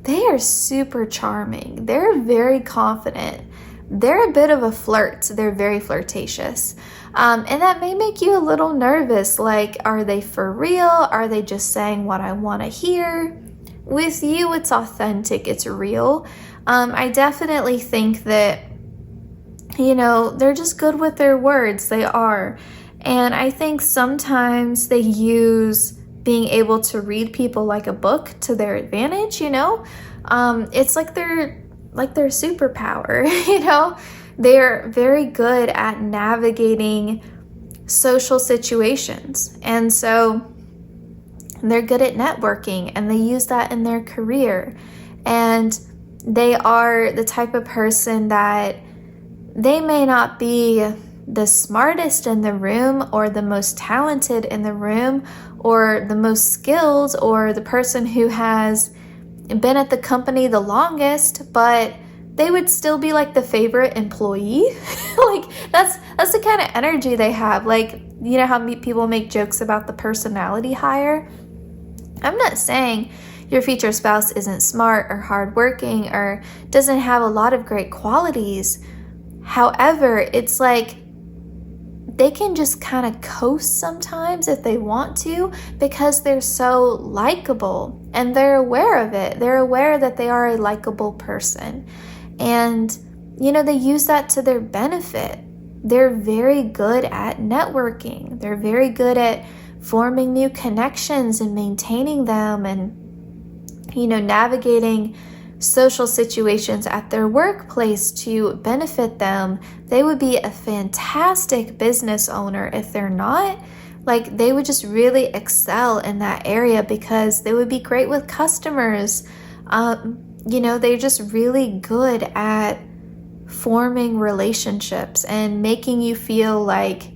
they are super charming. They're very confident. They're a bit of a flirt. They're very flirtatious. And that may make you a little nervous. Like, are they for real? Are they just saying what I want to hear? With you, it's authentic. It's real. I definitely think that, they're just good with their words. They are. And I think sometimes they use being able to read people like a book to their advantage, It's like their superpower, They're very good at navigating social situations. And so they're good at networking, and they use that in their career. And they are the type of person that they may not be the smartest in the room or the most talented in the room or the most skilled or the person who has been at the company the longest, but they would still be like the favorite employee. Like, that's the kind of energy they have. Like, how people make jokes about the personality hire? I'm not saying your future spouse isn't smart or hardworking or doesn't have a lot of great qualities. However, it's like they can just kind of coast sometimes if they want to, because they're so likable and they're aware of it. They're aware that they are a likable person. And, they use that to their benefit. They're very good at networking. They're very good at forming new connections and maintaining them and, navigating social situations at their workplace to benefit them. They would be a fantastic business owner if they're not. Like, they would just really excel in that area because they would be great with customers. they're just really good at forming relationships and making you feel like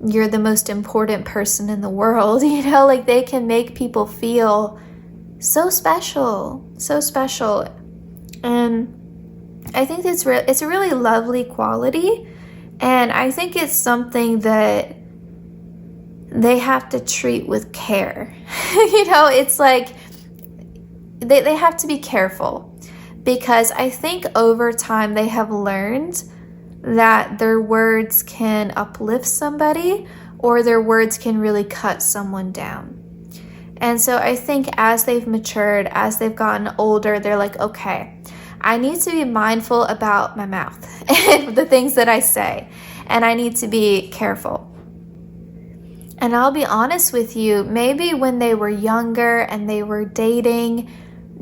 you're the most important person in the world. Like they can make people feel so special, so special. And I think it's a really lovely quality, and I think it's something that they have to treat with care. It's like they have to be careful, because I think over time they have learned that their words can uplift somebody, or their words can really cut someone down. And so I think as they've matured, as they've gotten older, they're like, okay, I need to be mindful about my mouth and the things that I say, and I need to be careful. And I'll be honest with you, maybe when they were younger and they were dating,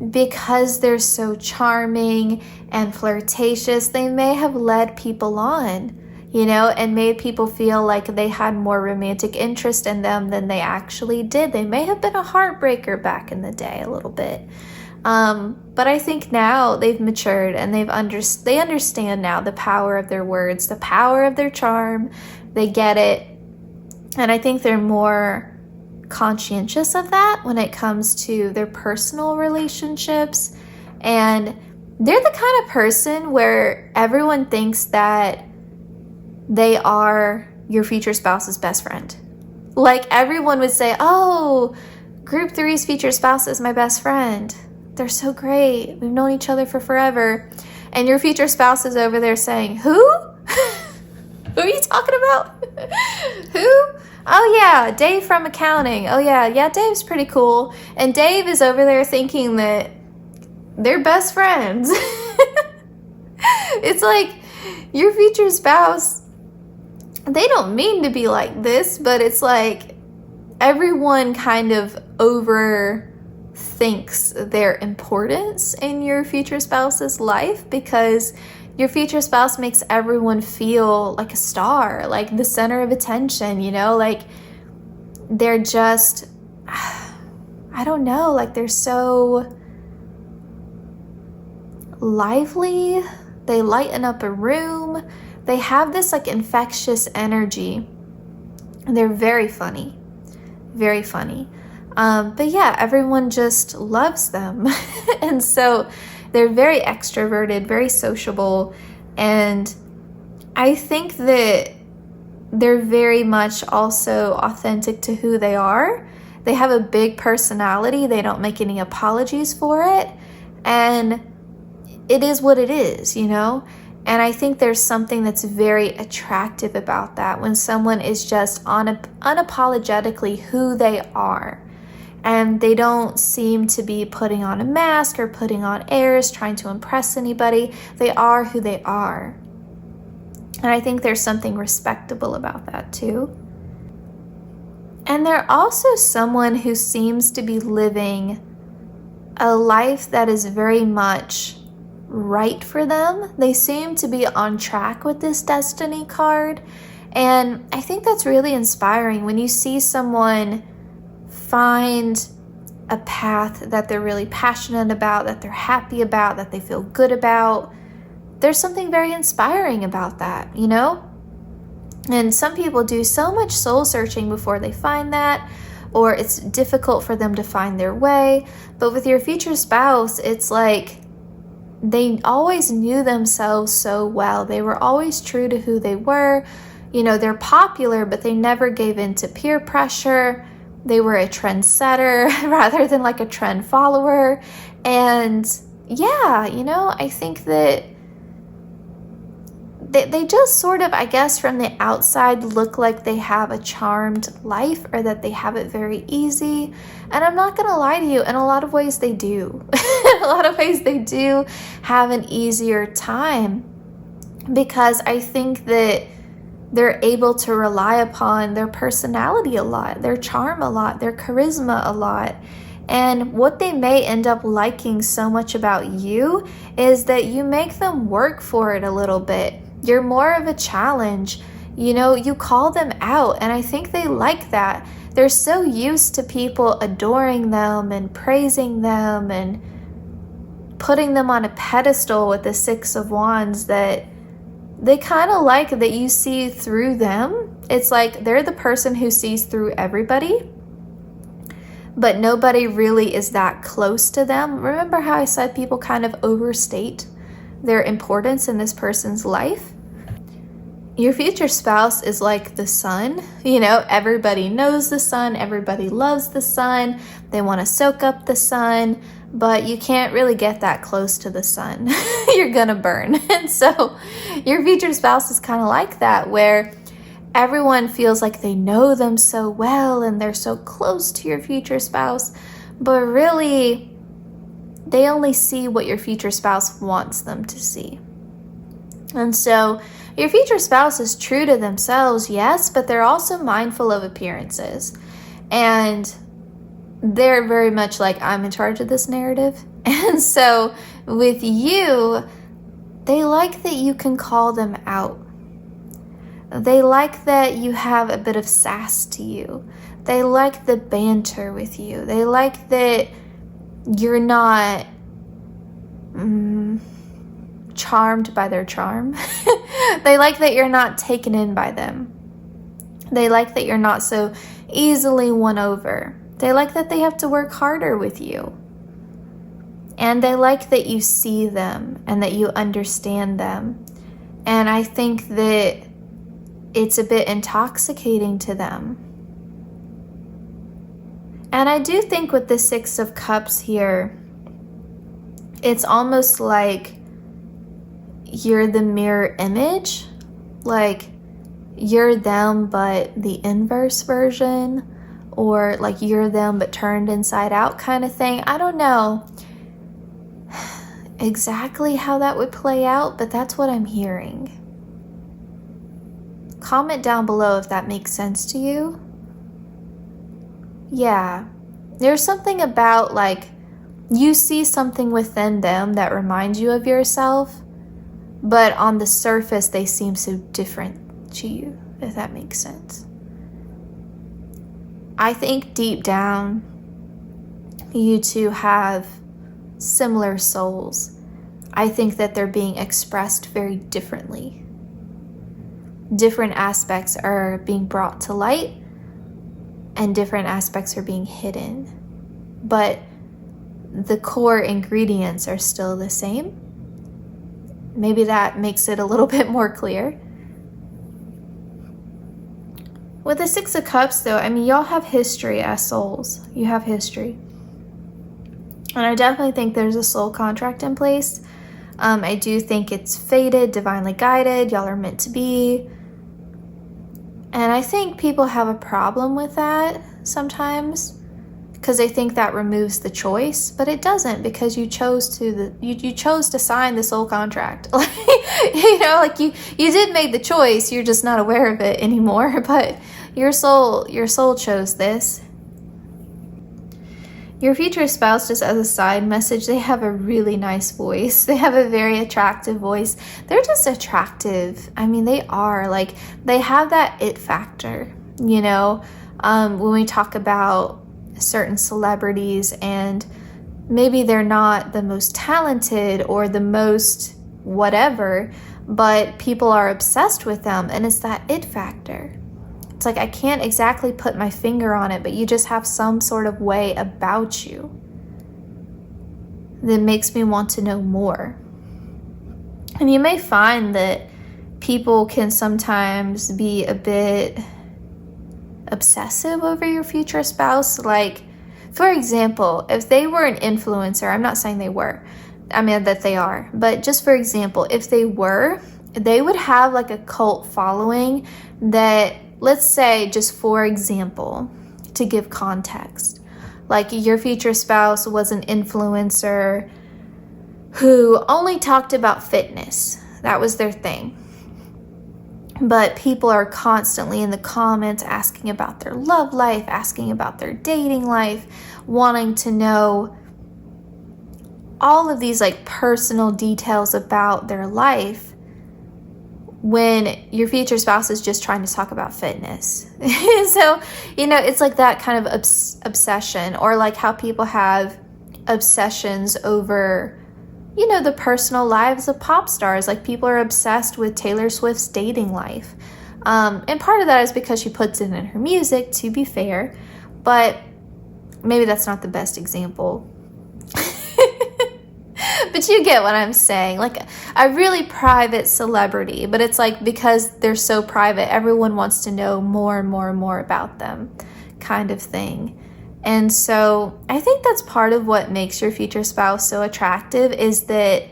because they're so charming and flirtatious, they may have led people on, and made people feel like they had more romantic interest in them than they actually did. They may have been a heartbreaker back in the day a little bit. But I think now they've matured and they understand now the power of their words, the power of their charm. They get it. And I think they're more conscientious of that when it comes to their personal relationships. And they're the kind of person where everyone thinks that they are your future spouse's best friend. Like everyone would say, oh, group 3's future spouse is my best friend. They're so great. We've known each other for forever. And your future spouse is over there saying, who? Who are you talking about? Who? Oh yeah, Dave from accounting. Oh yeah, Dave's pretty cool. And Dave is over there thinking that they're best friends. It's like your future spouse, they don't mean to be like this, but it's like everyone kind of overthinks their importance in your future spouse's life, because your future spouse makes everyone feel like a star, like the center of attention, like they're just, I don't know, like they're so lively. They lighten up a room. They have this like infectious energy. They're very funny, very funny. But yeah, everyone just loves them. And so they're very extroverted, very sociable. And I think that they're very much also authentic to who they are. They have a big personality. They don't make any apologies for it. And it is what it is, And I think there's something that's very attractive about that, when someone is just unapologetically who they are. And they don't seem to be putting on a mask or putting on airs, trying to impress anybody. They are who they are. And I think there's something respectable about that too. And they're also someone who seems to be living a life that is very much right for them. They seem to be on track with this destiny card. And I think that's really inspiring when you see someone find a path that they're really passionate about, that they're happy about, that they feel good about. There's something very inspiring about that, And some people do so much soul searching before they find that, or it's difficult for them to find their way. But with your future spouse, it's like they always knew themselves so well. They were always true to who they were. They're popular, but they never gave in to peer pressure. They were a trendsetter rather than like a trend follower. And yeah, I think that they just sort of, I guess, from the outside look like they have a charmed life, or that they have it very easy. And I'm not going to lie to you, in a lot of ways they do. In a lot of ways they do have an easier time, because I think that they're able to rely upon their personality a lot, their charm a lot, their charisma a lot. And what they may end up liking so much about you is that you make them work for it a little bit. You're more of a challenge. You call them out, and I think they like that. They're so used to people adoring them and praising them and putting them on a pedestal with the Six of Wands, that they kind of like that you see through them. It's like they're the person who sees through everybody, but nobody really is that close to them. Remember how I said people kind of overstate their importance in this person's life? Your future spouse is like the sun. Everybody knows the sun, everybody loves the sun, they want to soak up the sun, but you can't really get that close to the sun. You're gonna burn. And so your future spouse is kind of like that, where everyone feels like they know them so well and they're so close to your future spouse, but really they only see what your future spouse wants them to see. And so your future spouse is true to themselves, yes, but they're also mindful of appearances. And they're very much like, I'm in charge of this narrative. And so with you, they like that you can call them out. They like that you have a bit of sass to you. They like the banter with you. They like that you're not charmed by their charm. They like that you're not taken in by them. They like that you're not so easily won over. They like that they have to work harder with you. And they like that you see them and that you understand them. And I think that it's a bit intoxicating to them. And I do think with the Six of Cups here, it's almost like you're the mirror image. Like you're them, but the inverse version. Or like you're them, but turned inside out kind of thing. I don't know exactly how that would play out, but that's what I'm hearing. Comment down below if that makes sense to you. Yeah, there's something about like you see something within them that reminds you of yourself, but on the surface they seem so different to you, if that makes sense. I think deep down you two have similar souls. I think that they're being expressed very differently. Different aspects are being brought to light and different aspects are being hidden. But the core ingredients are still the same. Maybe that makes it a little bit more clear. With the Six of Cups though, I mean, y'all have history as souls. You have history. And I definitely think there's a soul contract in place. I do think it's fated, divinely guided. Y'all are meant to be. And I think people have a problem with that sometimes because they think that removes the choice, but it doesn't, because you chose to sign the soul contract. Like you did make the choice, you're just not aware of it anymore, but your soul chose this. Your future spouse, just as a side message, they have a really nice voice. They have a very attractive voice. They're just attractive. I mean, they are. Like, they have that it factor, when we talk about certain celebrities, and maybe they're not the most talented or the most whatever, but people are obsessed with them, and it's that it factor. It's like, I can't exactly put my finger on it, but you just have some sort of way about you that makes me want to know more. And you may find that people can sometimes be a bit obsessive over your future spouse. Like, for example, if they were an influencer, I'm not saying they were, I mean that they are, but just for example, if they were, they would have like a cult following that, let's say, just for example, to give context, like your future spouse was an influencer who only talked about fitness. That was their thing. But people are constantly in the comments asking about their love life, asking about their dating life, wanting to know all of these like personal details about their life, when your future spouse is just trying to talk about fitness. So, it's like that kind of obsession, or like how people have obsessions over you know, the personal lives of pop stars. Like, people are obsessed with Taylor Swift's dating life. And part of that is because she puts it in her music, to be fair, but maybe that's not the best example. But you get what I'm saying. Like, a really private celebrity, but it's like, because they're so private, everyone wants to know more and more and more about them, kind of thing. And so I think that's part of what makes your future spouse so attractive, is that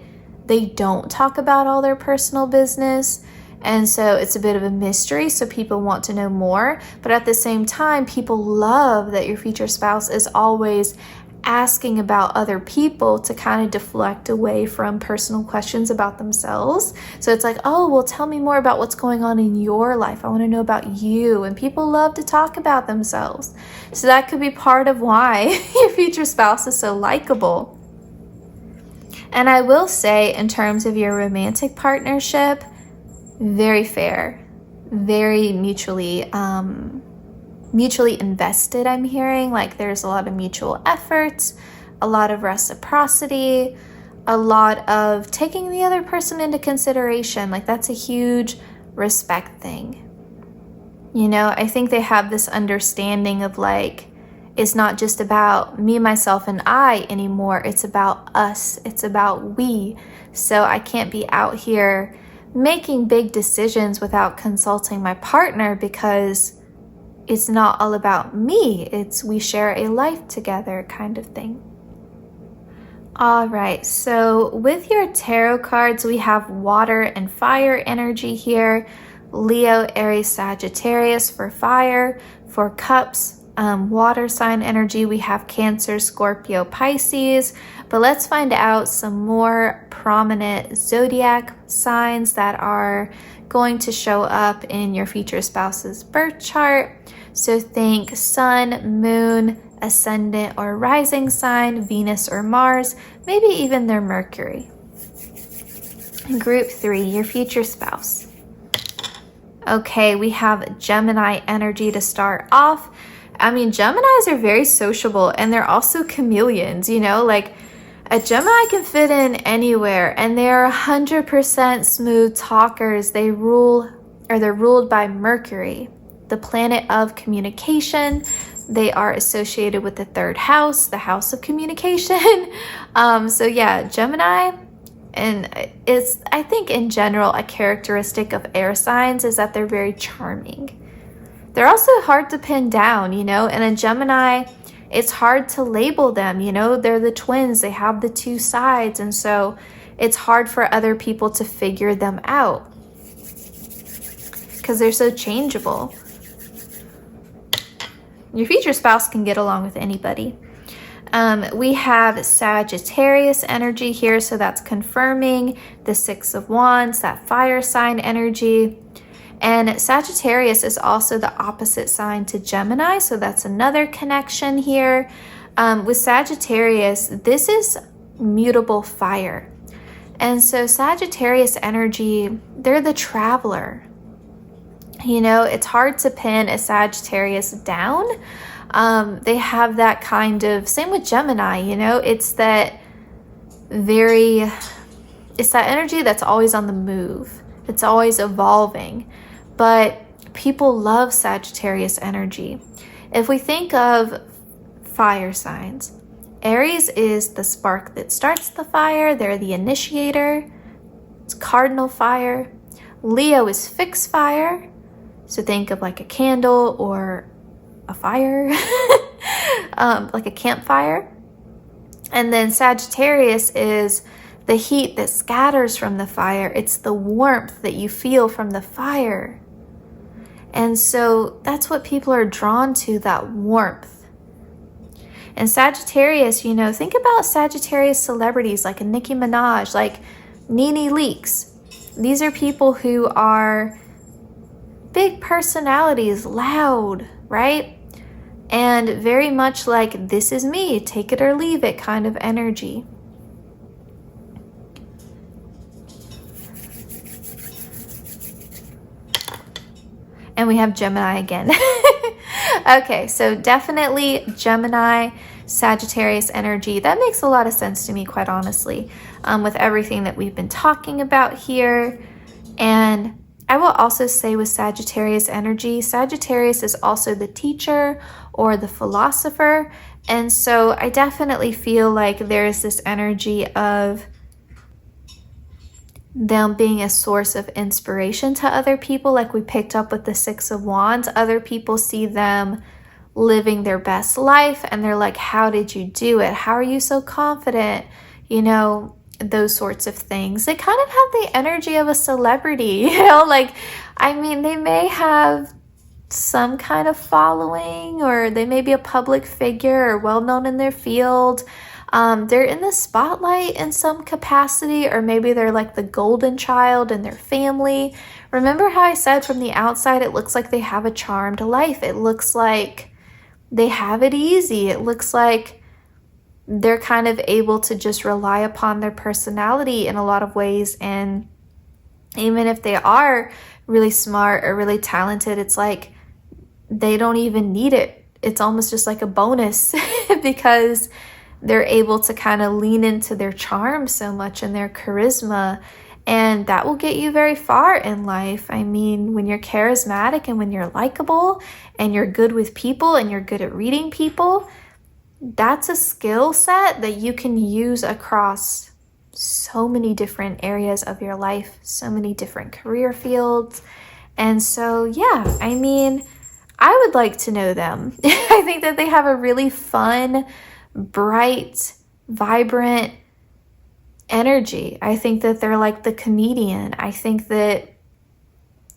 they don't talk about all their personal business. And so it's a bit of a mystery, so people want to know more. But at the same time, people love that your future spouse is always asking about other people to kind of deflect away from personal questions about themselves. So it's like, oh, well, tell me more about what's going on in your life. I want to know about you. And people love to talk about themselves. So that could be part of why your future spouse is so likable. And I will say, in terms of your romantic partnership, very fair, very mutually invested, I'm hearing. Like, there's a lot of mutual efforts, a lot of reciprocity, a lot of taking the other person into consideration. Like, that's a huge respect thing. You know, I think they have this understanding of, like, it's not just about me, myself, and I anymore. It's about us. It's about we. So I can't be out here making big decisions without consulting my partner, because it's not all about me. It's we share a life together, kind of thing. All right, so with your tarot cards, we have water and fire energy here. Leo, Aries, Sagittarius for fire. For cups, water sign energy, we have Cancer, Scorpio, Pisces. But let's find out some more prominent zodiac signs that are going to show up in your future spouse's birth chart. So think sun, moon, ascendant or rising sign, Venus or Mars, maybe even their Mercury. Group 3, your future spouse. Okay, we have Gemini energy to start off. I mean, Geminis are very sociable, and they're also chameleons, you know, like a Gemini can fit in anywhere, and they're 100% smooth talkers. They're ruled by Mercury, the planet of communication. They are associated with the 3rd house, the house of communication. So yeah, Gemini, and it's, I think in general, a characteristic of air signs is that they're very charming. They're also hard to pin down, you know, and a Gemini, it's hard to label them, you know, they're the twins, they have the 2 sides, and so it's hard for other people to figure them out because they're so changeable. Your future spouse can get along with anybody. We have Sagittarius energy here, so that's confirming the 6 of Wands, that fire sign energy. And Sagittarius is also the opposite sign to Gemini, so that's another connection here. With Sagittarius, this is mutable fire. And so Sagittarius energy, they're the traveler. You know, it's hard to pin a Sagittarius down. They have that kind of, same with Gemini, you know, it's that energy that's always on the move. It's always evolving. But people love Sagittarius energy. If we think of fire signs, Aries is the spark that starts the fire. They're the initiator. It's cardinal fire. Leo is fixed fire. So think of like a candle or a fire, like a campfire. And then Sagittarius is the heat that scatters from the fire. It's the warmth that you feel from the fire. And so that's what people are drawn to, that warmth. And Sagittarius, you know, think about Sagittarius celebrities like a Nicki Minaj, like Nene Leakes. These are people who are big personalities, loud, right? And very much like, this is me, take it or leave it kind of energy. And we have Gemini again. Okay, so definitely Gemini. Sagittarius energy. That makes a lot of sense to me, quite honestly, with everything that we've been talking about here. And I will also say with Sagittarius energy, Sagittarius is also the teacher or the philosopher. And so I definitely feel like there's this energy of them being a source of inspiration to other people. Like we picked up with the Six of Wands, other people see them living their best life and they're like, how did you do it? How are you so confident? You know, those sorts of things. They kind of have the energy of a celebrity, you know, like, I mean, they may have some kind of following, or they may be a public figure or well known in their field. They're in the spotlight in some capacity, or maybe they're like the golden child in their family. Remember how I said from the outside, it looks like they have a charmed life. It looks like they have it easy. It looks like they're kind of able to just rely upon their personality in a lot of ways. And even if they are really smart or really talented, it's like they don't even need it. It's almost just like a bonus because they're able to kind of lean into their charm so much and their charisma. And that will get you very far in life. I mean, when you're charismatic and when you're likable and you're good with people and you're good at reading people, that's a skill set that you can use across so many different areas of your life, so many different career fields. And so, yeah, I mean, I would like to know them. I think that they have a really fun, bright, vibrant energy. I think that they're like the comedian. I think that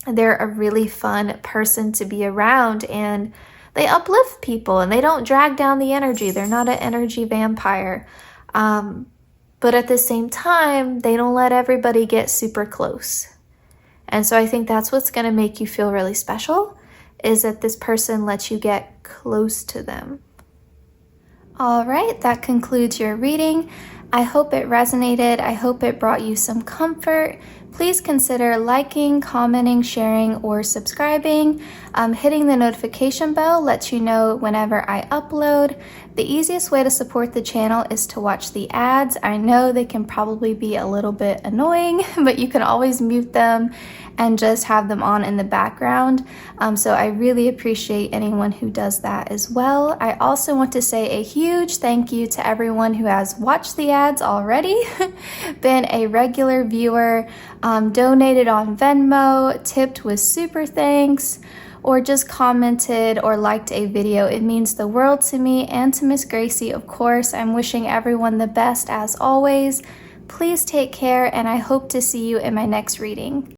they're a really fun person to be around, and they uplift people and they don't drag down the energy. They're not an energy vampire. But at the same time, they don't let everybody get super close. And so I think that's what's going to make you feel really special, is that this person lets you get close to them. All right, that concludes your reading. I hope it resonated. I hope it brought you some comfort. Please consider liking, commenting, sharing, or subscribing. Hitting the notification bell lets you know whenever I upload. The easiest way to support the channel is to watch the ads. I know they can probably be a little bit annoying, but you can always mute them and just have them on in the background. So I really appreciate anyone who does that as well. I also want to say a huge thank you to everyone who has watched the ads already, been a regular viewer, donated on Venmo, tipped with SuperThanks, or just commented or liked a video. It means the world to me and to Miss Gracie, of course. I'm wishing everyone the best as always. Please take care, and I hope to see you in my next reading.